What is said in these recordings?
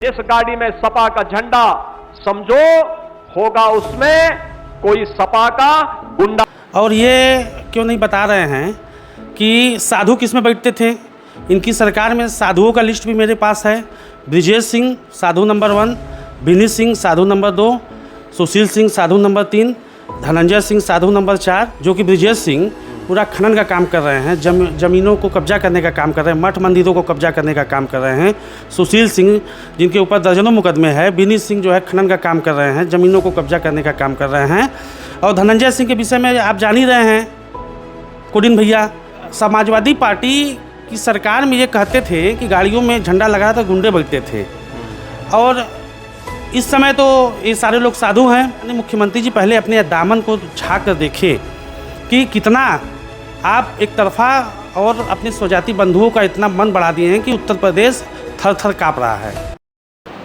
जिस गाड़ी में सपा का झंडा समझो होगा उसमें कोई सपा का गुंडा। और ये क्यों नहीं बता रहे हैं कि साधु किस में बैठते थे। इनकी सरकार में साधुओं का लिस्ट भी मेरे पास है। ब्रिजेश सिंह साधु नंबर 1, विनीत सिंह साधु नंबर 2, सुशील सिंह साधु नंबर 3, धनंजय सिंह साधु नंबर 4, जो कि ब्रिजेश सिंह पूरा खनन का काम कर रहे हैं, ज़मीनों को कब्जा करने का काम कर रहे हैं, मठ मंदिरों को कब्जा करने का काम कर रहे हैं। सुशील सिंह जिनके ऊपर दर्जनों मुकदमे हैं, विनीत सिंह जो है खनन का काम कर रहे हैं, ज़मीनों को कब्जा करने का काम कर रहे हैं। और धनंजय सिंह के विषय में आप जान ही रहे हैं, कुडिन भैया समाजवादी पार्टी की सरकार में ये कहते थे कि गाड़ियों में झंडा लगा तो गुंडे बैठते थे। और इस समय तो ये सारे लोग साधु हैं। मुख्यमंत्री जी पहले अपने दामन को झाँक कर देखें कि कितना आप एक तरफा और अपने स्वजाति बंधुओं का इतना मन बढ़ा दिए हैं कि उत्तर प्रदेश थर थर काँप रहा है।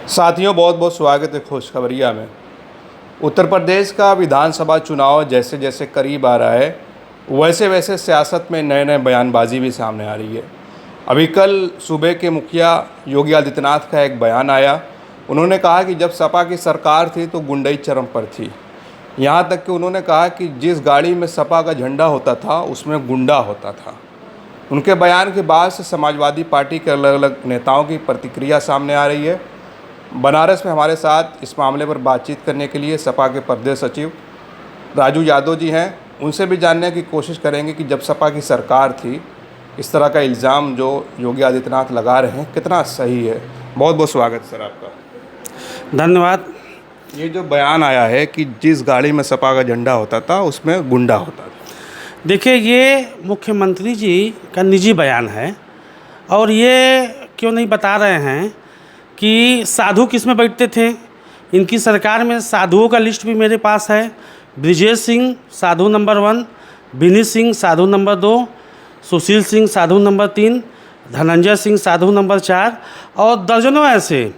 साथियों, बहुत बहुत स्वागत है खुशखबरिया में। उत्तर प्रदेश का विधानसभा चुनाव जैसे जैसे करीब आ रहा है, वैसे वैसे सियासत में नए नए बयानबाजी भी सामने आ रही है। अभी कल सूबे के मुखिया योगी आदित्यनाथ का एक बयान आया। उन्होंने कहा कि जब सपा की सरकार थी तो गुंडई चरम पर थी। यहाँ तक कि उन्होंने कहा कि जिस गाड़ी में सपा का झंडा होता था उसमें गुंडा होता था। उनके बयान के बाद से समाजवादी पार्टी के अलग अलग नेताओं की प्रतिक्रिया सामने आ रही है। बनारस में हमारे साथ इस मामले पर बातचीत करने के लिए सपा के प्रदेश सचिव राजू यादव जी हैं। उनसे भी जानने की कोशिश करेंगे कि जब सपा की सरकार थी, इस तरह का इल्ज़ाम जो योगी आदित्यनाथ लगा रहे हैं कितना सही है। बहुत बहुत स्वागत सर आपका। धन्यवाद। ये जो बयान आया है कि जिस गाड़ी में सपा का झंडा होता था उसमें गुंडा होता था, देखिए ये मुख्यमंत्री जी का निजी बयान है। और ये क्यों नहीं बता रहे हैं कि साधु किस में बैठते थे। इनकी सरकार में साधुओं का लिस्ट भी मेरे पास है। ब्रिजेश सिंह साधु नंबर 1, विनीत सिंह साधु नंबर 2, सुशील सिंह साधु नंबर 3, धनंजय सिंह साधु नंबर 4 और दर्जनों ऐसे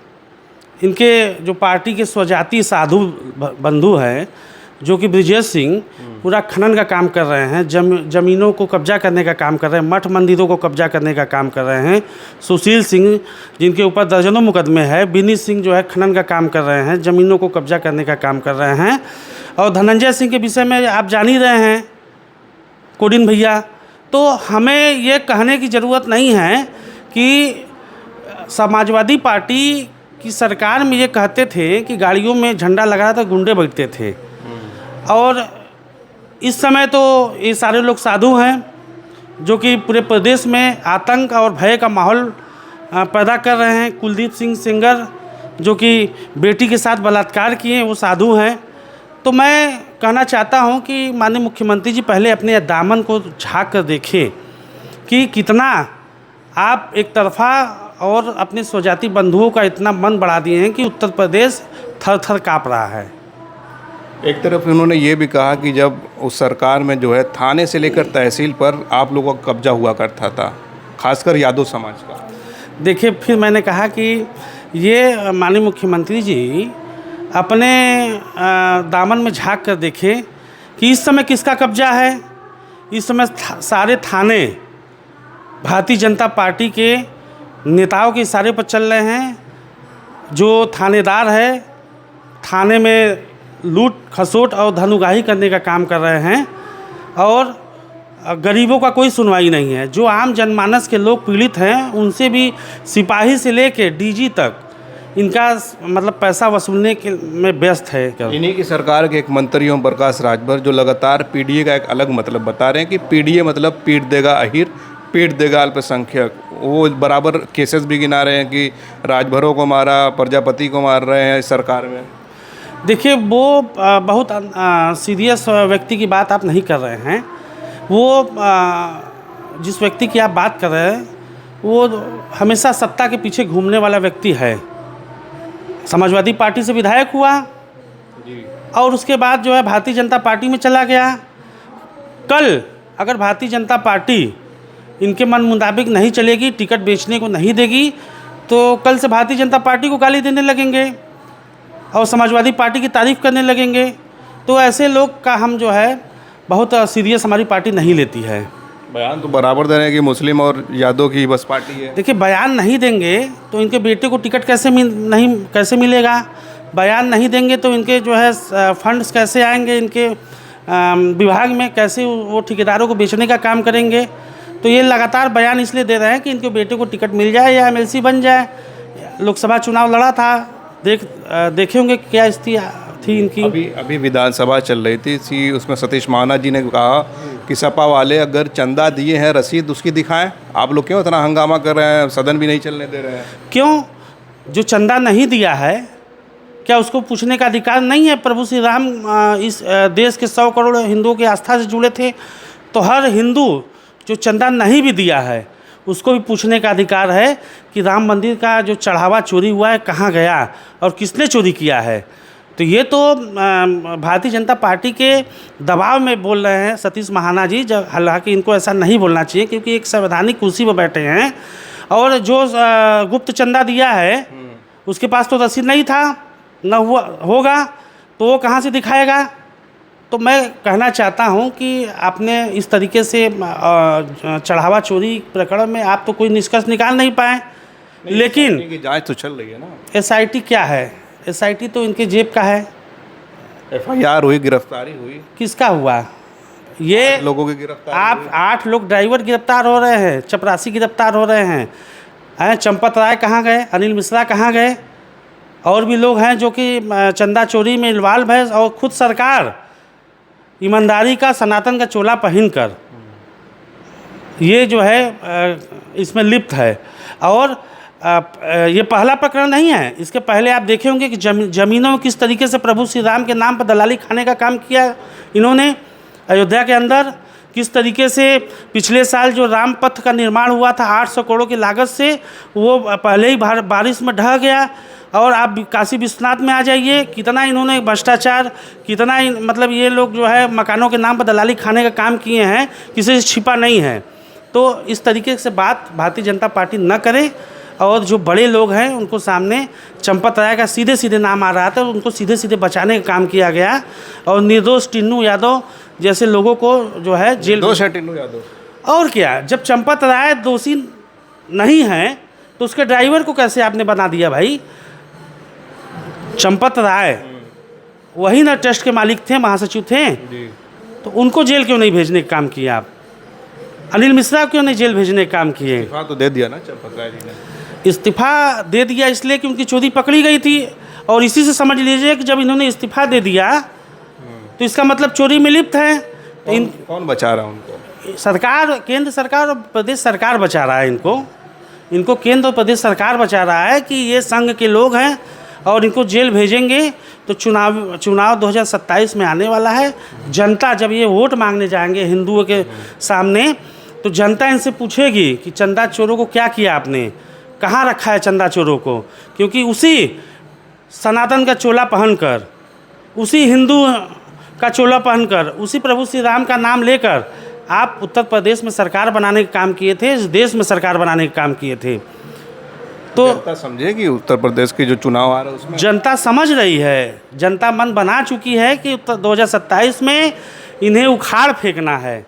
इनके जो पार्टी के स्वजाति साधु बंधु हैं, जो कि ब्रिजेश सिंह पूरा खनन का काम कर रहे हैं, ज़मीनों को कब्जा करने का काम कर रहे हैं, मठ मंदिरों को कब्जा करने का काम कर रहे हैं। सुशील सिंह जिनके ऊपर दर्जनों मुकदमे हैं, विनीत सिंह जो है खनन का काम कर रहे हैं, ज़मीनों को कब्जा करने का काम कर रहे हैं। और धनंजय सिंह के विषय में आप जान ही रहे हैं, कुडिन भैया। तो हमें ये कहने की ज़रूरत नहीं है कि समाजवादी पार्टी की सरकार में ये कहते थे कि गाड़ियों में झंडा लगा तो गुंडे बैठते थे। और इस समय तो ये सारे लोग साधु हैं, जो कि पूरे प्रदेश में आतंक और भय का माहौल पैदा कर रहे हैं। कुलदीप सिंह सेंगर जो कि बेटी के साथ बलात्कार किए, वो साधु हैं। तो मैं कहना चाहता हूं कि माननीय मुख्यमंत्री जी पहले अपने दामन को झाँक कर देखें कि कितना आप एक तरफा और अपने स्वजाति बंधुओं का इतना मन बढ़ा दिए हैं कि उत्तर प्रदेश थर थर काँप रहा है। एक तरफ उन्होंने ये भी कहा कि जब उस सरकार में जो है थाने से लेकर तहसील पर आप लोगों का कब्जा हुआ करता था, खासकर यादव समाज का। देखिए, फिर मैंने कहा कि ये माननीय मुख्यमंत्री जी अपने दामन में झाँक कर देखें कि इस समय किसका कब्जा है। इस समय सारे थाने भारतीय जनता पार्टी के नेताओं के इशारे पर चल रहे हैं। जो थानेदार है थाने में लूट खसोट और धनुगाही करने का काम कर रहे हैं और गरीबों का कोई सुनवाई नहीं है। जो आम जनमानस के लोग पीड़ित हैं, उनसे भी सिपाही से लेके डीजी तक इनका मतलब पैसा वसूलने के में व्यस्त है। इन्हीं की सरकार के एक मंत्री ओम प्रकाश राजभर जो लगातार पीडीए का एक अलग मतलब बता रहे हैं कि पीडीए मतलब पीट देगा अहीर, पीट देगा अल्पसंख्यक। वो बराबर केसेस भी गिना रहे हैं कि राजभरों को मारा, प्रजापति को मार रहे हैं इस सरकार में। देखिए, वो बहुत सीरियस व्यक्ति की बात आप नहीं कर रहे हैं। वो जिस व्यक्ति की आप बात कर रहे हैं वो हमेशा सत्ता के पीछे घूमने वाला व्यक्ति है। समाजवादी पार्टी से विधायक हुआ जी, और उसके बाद जो है भारतीय जनता पार्टी में चला गया। कल अगर भारतीय जनता पार्टी इनके मन मुताबिक नहीं चलेगी, टिकट बेचने को नहीं देगी, तो कल से भारतीय जनता पार्टी को गाली देने लगेंगे और समाजवादी पार्टी की तारीफ़ करने लगेंगे। तो ऐसे लोग का हम जो है बहुत सीरियस हमारी पार्टी नहीं लेती है। बयान तो बराबर दे रहे हैं कि मुस्लिम और यादव की बस पार्टी है। देखिए, बयान नहीं देंगे तो इनके बेटे को टिकट कैसे मिलेगा? बयान नहीं देंगे तो इनके जो है फंड्स कैसे आएंगे इनके विभाग में? कैसे वो ठेकेदारों को बेचने का काम करेंगे? तो ये लगातार बयान इसलिए दे रहे हैं कि इनके बेटे को टिकट मिल जाए या एमएलसी बन जाए। लोकसभा चुनाव लड़ा था, देखे होंगे क्या स्थिति थी इनकी। अभी विधानसभा चल रही थी, उसमें सतीश महाना जी ने कहा कि सपा वाले अगर चंदा दिए हैं रसीद उसकी दिखाएं। आप लोग क्यों इतना हंगामा कर रहे हैं, सदन भी नहीं चलने दे रहे हैं? क्यों? जो चंदा नहीं दिया है क्या उसको पूछने का अधिकार नहीं है? प्रभु श्री राम इस देश के 100 करोड़ हिंदुओं की आस्था से जुड़े थे, तो हर हिंदू जो चंदा नहीं भी दिया है उसको भी पूछने का अधिकार है कि राम मंदिर का जो चढ़ावा चोरी हुआ है कहाँ गया और किसने चोरी किया है। तो ये तो भारतीय जनता पार्टी के दबाव में बोल रहे हैं सतीश महाना जी, जब हालांकि इनको ऐसा नहीं बोलना चाहिए क्योंकि एक संवैधानिक कुर्सी पर बैठे हैं। और जो गुप्त चंदा दिया है उसके पास तो रसीद नहीं था, न हुआ होगा तो वो कहाँ से दिखाएगा? तो मैं कहना चाहता हूं कि आपने इस तरीके से चढ़ावा चोरी प्रकरण में आप तो कोई निष्कर्ष निकाल नहीं पाए। लेकिन जांच तो चल रही है ना। एसआईटी क्या है? एसआईटी तो इनके जेब का है। एफआईआर हुई, गिरफ्तारी हुई, किसका हुआ? ये लोगों की गिरफ्तारी आप 8 लोग ड्राइवर गिरफ्तार हो रहे हैं, चपरासी गिरफ्तार हो रहे हैं। चंपत राय कहाँ गए? अनिल मिश्रा कहाँ गए? और भी लोग हैं जो कि चंदा चोरी में इन्वॉल्व है। और खुद सरकार ईमानदारी का सनातन का चोला पहनकर ये जो है इसमें लिप्त है। और ये पहला प्रकरण नहीं है, इसके पहले आप देखे होंगे कि ज़मीनों में किस तरीके से प्रभु श्री राम के नाम पर दलाली खाने का काम किया इन्होंने। अयोध्या के अंदर किस तरीके से पिछले साल जो राम पथ का निर्माण हुआ था 800 करोड़ की लागत से, वो पहले ही बारिश में ढह गया। और आप काशी विश्वनाथ में आ जाइए, कितना इन्होंने भ्रष्टाचार, कितना मतलब ये लोग जो है मकानों के नाम पर दलाली खाने का काम किए हैं, किसी से छिपा नहीं है। तो इस तरीके से बात भारतीय जनता पार्टी न करे। और जो बड़े लोग हैं उनको सामने चंपत राय का सीधे सीधे नाम आ रहा था, उनको सीधे सीधे बचाने का काम किया गया। और निर्दोष टिन्नू यादव जैसे लोगों को जो है जेल। निर्दोष है टिन्नू यादव। और क्या, जब चंपत राय दोषी नहीं है तो उसके ड्राइवर को कैसे आपने बना दिया भाई? चंपत राय वही ना ट्रस्ट के मालिक थे, महासचिव थे, तो उनको जेल क्यों नहीं भेजने का काम किया आप? अनिल मिश्रा क्यों नहीं जेल भेजने का काम किए? इस्तीफा तो दे दिया ना चंपत राय जी ने। इस्तीफा दे दिया इसलिए कि उनकी चोरी पकड़ी गई थी। और इसी से समझ लीजिए कि जब इन्होंने इस्तीफा दे दिया तो इसका मतलब चोरी में लिप्त है। कौन बचा रहा है उनको? सरकार, केंद्र सरकार और प्रदेश सरकार बचा रहा है इनको केंद्र और प्रदेश सरकार बचा रहा है कि ये संघ के लोग हैं और इनको जेल भेजेंगे तो चुनाव 2027 में आने वाला है। जनता जब ये वोट मांगने जाएंगे हिंदुओं के सामने तो जनता इनसे पूछेगी कि चंदा चोरों को क्या किया आपने, कहाँ रखा है चंदा चोरों को? क्योंकि उसी सनातन का चोला पहनकर, उसी हिंदू का चोला पहनकर, उसी प्रभु श्री राम का नाम लेकर आप उत्तर प्रदेश में सरकार बनाने का काम किए थे, इस देश में सरकार बनाने का काम किए थे। तो जनता समझेगी उत्तर प्रदेश के जो चुनाव आ रहा है उसमें जनता समझ रही है, जनता मन बना चुकी है कि 2027 में इन्हें उखाड़ फेंकना है,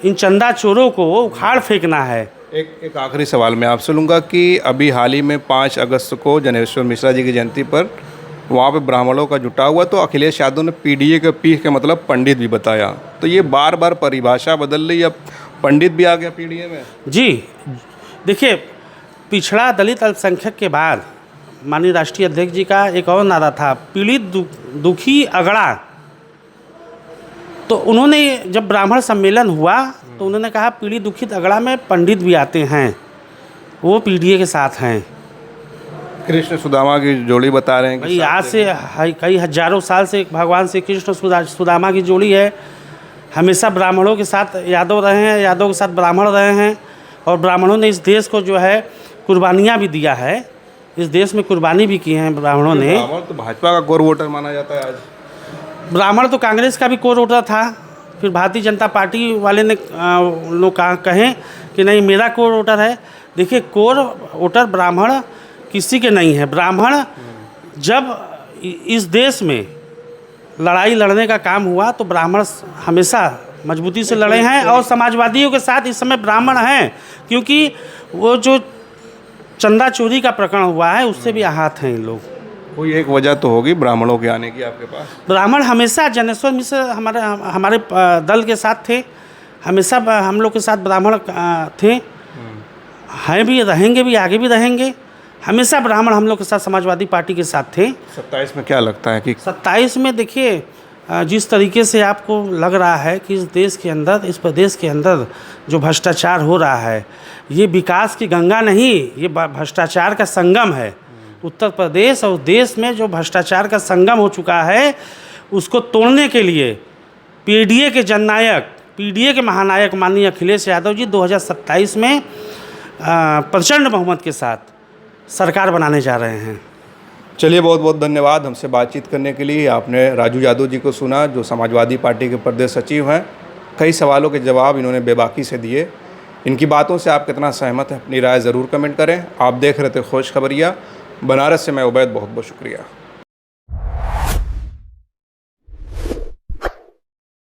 इन चंदा चोरों को उखाड़ फेंकना है। एक आखिरी सवाल मैं आपसे लूँगा कि अभी हाल ही में 5 अगस्त को जनेश्वर मिश्रा जी की जयंती पर वहाँ पे ब्राह्मणों का जुटा हुआ, तो अखिलेश यादव ने पीडीए के पी के मतलब पंडित भी बताया। तो ये बार बार परिभाषा बदल रही, अब पंडित भी आ गया पीडीए में। जी देखिए, पिछड़ा दलित अल्पसंख्यक के बाद माननीय राष्ट्रीय अध्यक्ष जी का एक और नारा था, पीड़ित दुखी अगड़ा। तो उन्होंने जब ब्राह्मण सम्मेलन हुआ तो उन्होंने कहा पीड़ित दुखित अगड़ा में पंडित भी आते हैं, वो पीडीए के साथ हैं। कृष्ण सुदामा की जोड़ी बता रहे हैं कि भाई आज से कई हजारों साल से भगवान श्री कृष्ण सुदामा की जोड़ी है। हमेशा ब्राह्मणों के साथ यादव रहे हैं, यादव के साथ ब्राह्मण रहे हैं। और ब्राह्मणों ने इस देश को जो है कुर्बानियाँ भी दिया है, इस देश में कुर्बानी भी की हैं ब्राह्मणों ने। ब्राह्मण तो भाजपा का कोर वोटर माना जाता है आज। ब्राह्मण तो कांग्रेस का भी कोर वोटर था, फिर भारतीय जनता पार्टी वाले ने लोग कहें कि नहीं मेरा कोर वोटर है। देखिए, कोर वोटर ब्राह्मण किसी के नहीं है। ब्राह्मण जब इस देश में लड़ाई लड़ने का काम हुआ तो ब्राह्मण हमेशा मजबूती से लड़े हैं। और समाजवादियों के साथ इस समय ब्राह्मण हैं, क्योंकि वो जो चंदा चोरी का प्रकरण हुआ है उससे भी आहत हैं इन लोग। कोई एक वजह तो होगी ब्राह्मणों के आने की आपके पास? ब्राह्मण हमेशा जनेश्वर मिश्र हमारे दल के साथ थे, हमेशा हम लोग के साथ ब्राह्मण थे, हैं भी, रहेंगे भी, आगे भी रहेंगे। हमेशा ब्राह्मण हम लोग के साथ समाजवादी पार्टी के साथ थे। 27 में क्या लगता है कि 27 में देखिए, जिस तरीके से आपको लग रहा है कि इस देश के अंदर, इस प्रदेश के अंदर जो भ्रष्टाचार हो रहा है, ये विकास की गंगा नहीं, ये भ्रष्टाचार का संगम है। उत्तर प्रदेश और देश में जो भ्रष्टाचार का संगम हो चुका है, उसको तोड़ने के लिए पीडीए के जननायक, पीडीए के महानायक माननीय अखिलेश यादव जी 2027 में प्रचंड बहुमत के साथ सरकार बनाने जा रहे हैं। चलिए, बहुत बहुत धन्यवाद हमसे बातचीत करने के लिए। आपने राजू यादव जी को सुना, जो समाजवादी पार्टी के प्रदेश सचिव हैं। कई सवालों के जवाब इन्होंने बेबाकी से दिए। इनकी बातों से आप कितना सहमत हैं, अपनी राय ज़रूर कमेंट करें। आप देख रहे थे खुश खबरिया। बनारस से मैं उबैद, बहुत बहुत शुक्रिया।